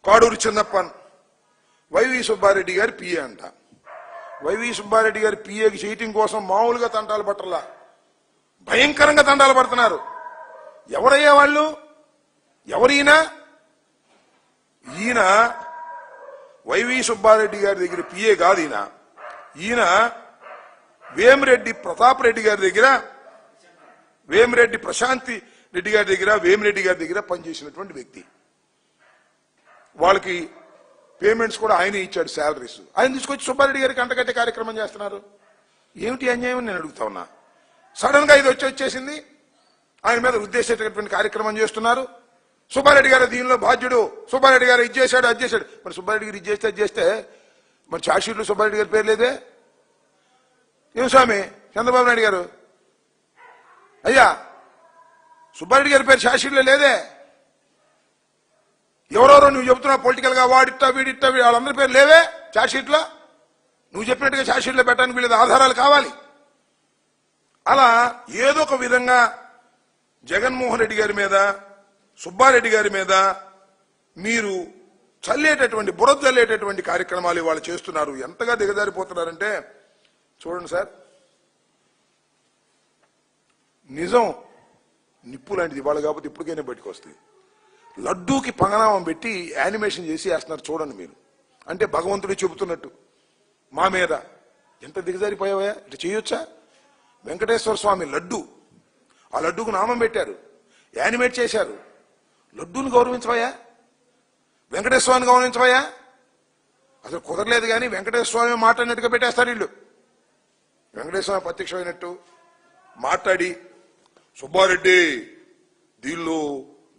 కాడూరు చిన్నప్పన్ YV Subbareddy గారి PA అంట. YV Subbareddy గారి పిఏకి చేయటం కోసం మామూలుగా తంటాలు పట్టలా, భయంకరంగా తంటాలు పడుతున్నారు. ఎవరయ్యా వాళ్ళు? ఎవరైనా ఈయన వైవి సుబ్బారెడ్డి గారి దగ్గర పిఏ కాదు. ఈయన వేమిరెడ్డి ప్రతాప్ రెడ్డి గారి దగ్గర, వేమిరెడ్డి ప్రశాంతి రెడ్డి గారి దగ్గర, వేమిరెడ్డి గారి దగ్గర పనిచేసినటువంటి వ్యక్తి. వాళ్ళకి పేమెంట్స్ కూడా ఆయనే ఇచ్చాడు, శాలరీస్. ఆయన తీసుకొచ్చి సుబ్బారెడ్డి గారికి అంటగట్టే కార్యక్రమం చేస్తున్నారు. ఏమిటి అన్యాయం నేను అడుగుతా ఉన్నా. సడన్ గా ఇది వచ్చేసింది, ఆయన మీద ఉద్దేశించేటటువంటి కార్యక్రమం చేస్తున్నారు. సుబ్బారెడ్డి గారు దీనిలో బాధ్యుడు, సుబ్బారెడ్డి గారు ఇది చేశాడు అది చేశాడు. మరి సుబ్బారెడ్డి గారు ఇది చేస్తే అది చేస్తే మరి ఛార్జ్షీట్లో సుబ్బారెడ్డి గారి పేరు లేదే? ఏం స్వామి చంద్రబాబు నాయుడు గారు, అయ్యా సుబ్బారెడ్డి గారి పేరు ఛార్జ్షీట్లో లేదే? ఎవరెవరో నువ్వు చెబుతున్నావు పొలిటికల్ గా, వాడిట్టా వీడిట్టా వాళ్ళందరి పేరు లేవే ఛార్జ్షీట్లో? నువ్వు చెప్పినట్టుగా ఛార్జ్షీట్లో పెట్టడానికి వీళ్ళ ఆధారాలు కావాలి. అలా ఏదో ఒక విధంగా జగన్మోహన్ రెడ్డి గారి మీద, సుబ్బారెడ్డి గారి మీద మీరు చల్లేటటువంటి, బురద చల్లేటటువంటి కార్యక్రమాలు వాళ్ళు చేస్తున్నారు. ఎంతగా దిగజారిపోతున్నారంటే చూడండి సార్, నిజం నిప్పు లాంటిది. ఇవాళ కాకపోతే ఇప్పటికైనా బయటకు వస్తుంది. లడ్డూకి పంగనామం పెట్టి యానిమేషన్ చేసి వేస్తున్నారు చూడండి మీరు. అంటే భగవంతుడు చెబుతున్నట్టు మా మీద ఎంత దిగజారిపోయావా, ఇట్లా చేయొచ్చా? వెంకటేశ్వర స్వామి లడ్డు, ఆ లడ్డూకు నామం పెట్టారు, యానిమేట్ చేశారు. లడ్డూని గౌరవించవయ్యా, వెంకటేశ్వర స్వామిని గౌరవించవయ్యా? అసలు కుదరలేదు. కానీ వెంకటేశ్వర స్వామి మాట్లాడినట్టుగా పెట్టేస్తారు వీళ్ళు. వెంకటేశ్వర స్వామి ప్రత్యక్షమైనట్టు మాట్లాడి సుబ్బారెడ్డి దీనిలో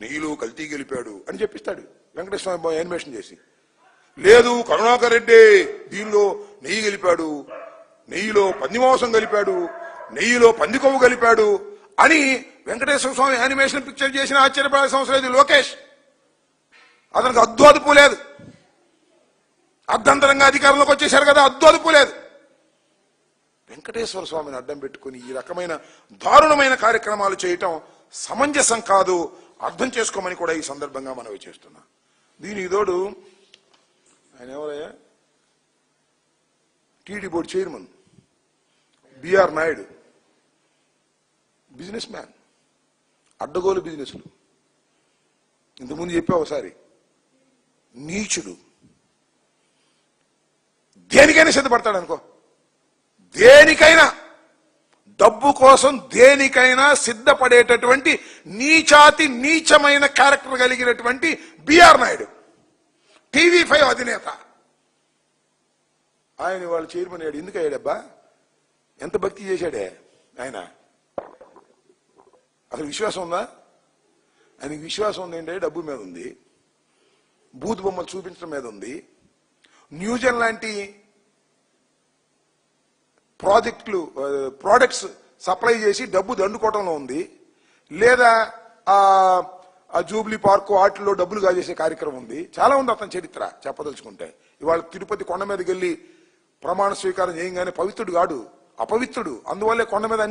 నెయ్యిలో కల్తీ గెలిపాడు అని చెప్పిస్తాడు వెంకటేశ్వర స్వామి యానిమేషన్ చేసి. లేదు కరుణాకర్ రెడ్డి దీనిలో నెయ్యి గెలిపాడు, నెయ్యిలో పందిమాంసం కలిపాడు, నెయ్యిలో పంది కొవ్వు కలిపాడు అని వెంకటేశ్వర స్వామి యానిమేషన్ పిక్చర్ చేసిన ఆశ్చర్యపడే సంవత్సరం ఇది లోకేష్. అతనికి అద్దు లేదు. అర్ధంతరంగా అధికారంలోకి వచ్చేశారు కదా, అద్దు లేదు. వెంకటేశ్వర స్వామిని అడ్డం పెట్టుకుని ఈ రకమైన దారుణమైన కార్యక్రమాలు చేయటం సమంజసం కాదు, అర్థం చేసుకోమని కూడా ఈ సందర్భంగా మనవి చేస్తున్నా. దీనికి తోడు ఆయన ఎవరయ్యా, TD board chairman B R Naidu, businessman, అడ్డగోలు బిజినెస్లు. ఇంతకుముందు చెప్పా ఒకసారి, నీచుడు. దేనికైనా సిద్ధపడతాడు అనుకో, దేనికైనా, డబ్బు కోసం దేనికైనా సిద్ధపడేటటువంటి నీచాతి నీచమైన క్యారెక్టర్ కలిగినటువంటి బిఆర్ నాయుడు, టీవీ5 అధినేత. ఆయన వాళ్ళు చైర్మన్ అయ్యాడు. ఎందుకు అయ్యాడబ్బా? ఎంత భక్తి చేశాడే ఆయన? అసలు విశ్వాసం ఉందా ఆయనకి? విశ్వాసం ఉందంటే డబ్బు మీద ఉంది, బూత్ బొమ్మలు చూపించడం మీద ఉంది, న్యూజన్ లాంటి ప్రోడక్ట్స్ సప్లై చేసి డబ్బు దండుకోవడంలో ఉంది, లేదా ఆ జూబ్లీ పార్క్ వాటిల్లో డబ్బులు కాజేసే కార్యక్రమం ఉంది. చాలా ఉంది అతని చరిత్ర చెప్పదలుచుకుంటే. ఇవాళ తిరుపతి కొండ మీదకి వెళ్ళి ప్రమాణ స్వీకారం చేయగానే పవిత్రుడు కాడు, అపవిత్రుడు. అందువల్లే కొండ మీద